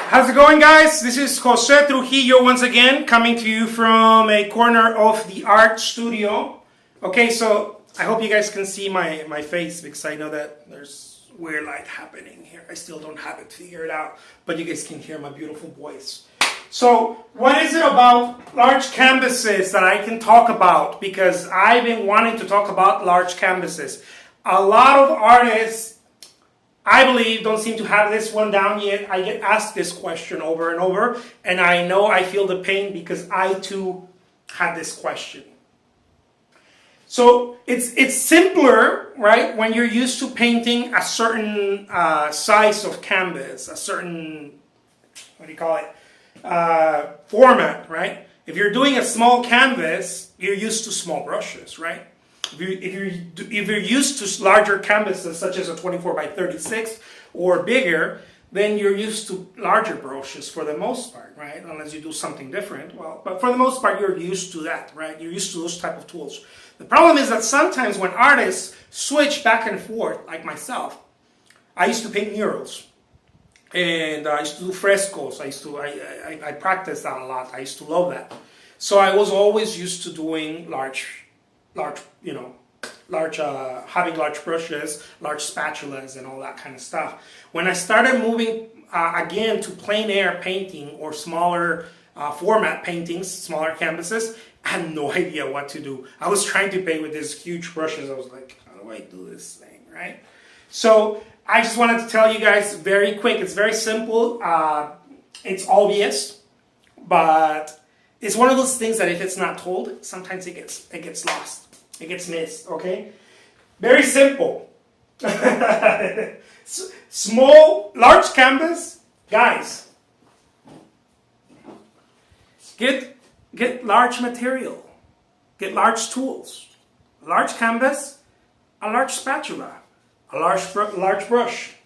How's it going, guys? This is Jose Trujillo once again, coming to you from a corner of the art studio. Okay, so I hope you guys can see my face because I know that there's weird light happening here. I still don't have it figured out, but you guys can hear my beautiful voice. So what is it about large canvases that I can talk about? Because I've been wanting to talk about large canvases. A lot of artists, I believe, don't seem to have this one down yet. I get asked this question over and over, and I know I feel the pain because I too had this question. So it's simpler, right, when you're used to painting a certain size of canvas, a certain, what do you call it, format, right? If you're doing a small canvas, you're used to small brushes, right? If you're used to larger canvases, such as a 24 by 36 or bigger, then you're used to larger brushes for the most part, right? Unless you do something different. Well, but for the most part, you're used to that, right? You're used to those type of tools. The problem is that sometimes when artists switch back and forth, like myself, I used to paint murals. And I used to do frescoes. I practiced that a lot. I used to love that. So I was always used to doing having large brushes, large spatulas, and all that kind of stuff. When I started moving again to plein air painting or smaller format paintings, smaller canvases, I had no idea what to do. I was trying to paint with these huge brushes. I was like, how do I do this thing, right? So I just wanted to tell you guys very quick. It's very simple. It's obvious, but it's one of those things that if it's not told, sometimes it gets lost. It gets missed, okay? Very simple. Large canvas, guys. Get large material. Get large tools. A large canvas, a large spatula, a large brush.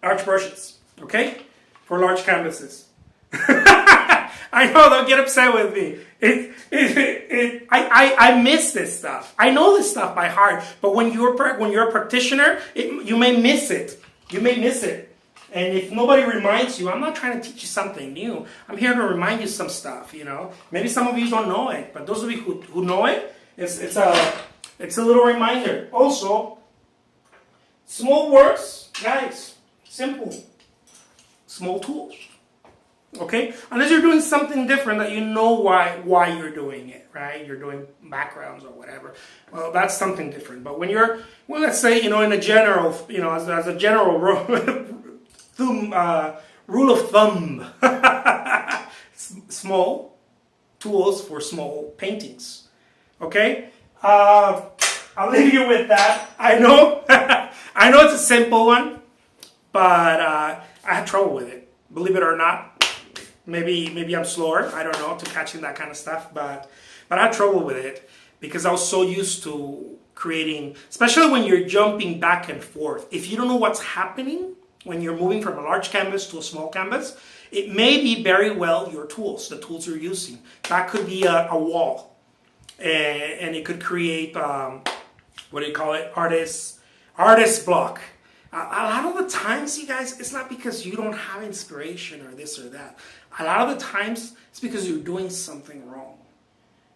Large brushes, okay? For large canvases. I know, don't get upset with me. I miss this stuff. I know this stuff by heart, but when you're a practitioner, you may miss it. You may miss it. And if nobody reminds you, I'm not trying to teach you something new. I'm here to remind you some stuff, you know. Maybe some of you don't know it, but those of you who know it, it's a little reminder. Also, small works, guys, simple. Small tools. Okay? Unless you're doing something different that you know why you're doing it, right? You're doing backgrounds or whatever. Well, that's something different. But when you're, well, let's say, in a general, as a general rule of thumb, small tools for small paintings. Okay? I'll leave you with that. I know, I know it's a simple one, but I had trouble with it. Believe it or not. Maybe I'm slower, I don't know, to catching that kind of stuff, but I had trouble with it because I was so used to creating, especially when you're jumping back and forth. If you don't know what's happening when you're moving from a large canvas to a small canvas, it may be very well your tools, the tools you're using. That could be a wall, and it could create, what do you call it, artist block. A lot of the times, you guys, it's not because you don't have inspiration or this or that. A lot of the times, it's because you're doing something wrong.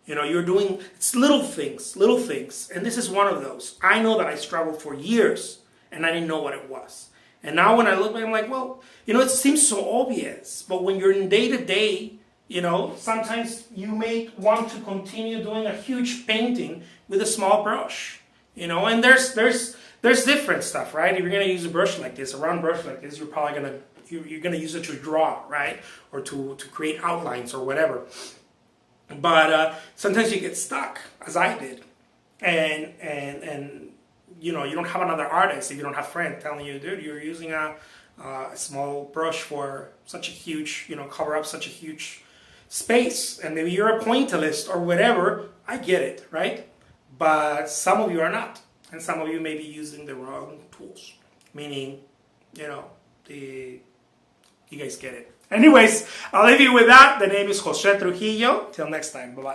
You're doing little things. And this is one of those. I know that I struggled for years, and I didn't know what it was. And now when I look back, I'm like, well, it seems so obvious. But when you're in day-to-day, sometimes you may want to continue doing a huge painting with a small brush. And there's different stuff, right? If you're going to use a brush like this, a round brush like this, you're probably going to use it to draw, right? Or to create outlines or whatever. But sometimes you get stuck, as I did. And you don't have another artist, if you don't have friends telling you, dude, you're using a small brush for such a huge, cover up such a huge space. And maybe you're a pointillist or whatever. I get it, right? But some of you are not. And some of you may be using the wrong tools. Meaning, you guys get it. Anyways, I'll leave you with that. The name is Jose Trujillo. Till next time. Bye-bye.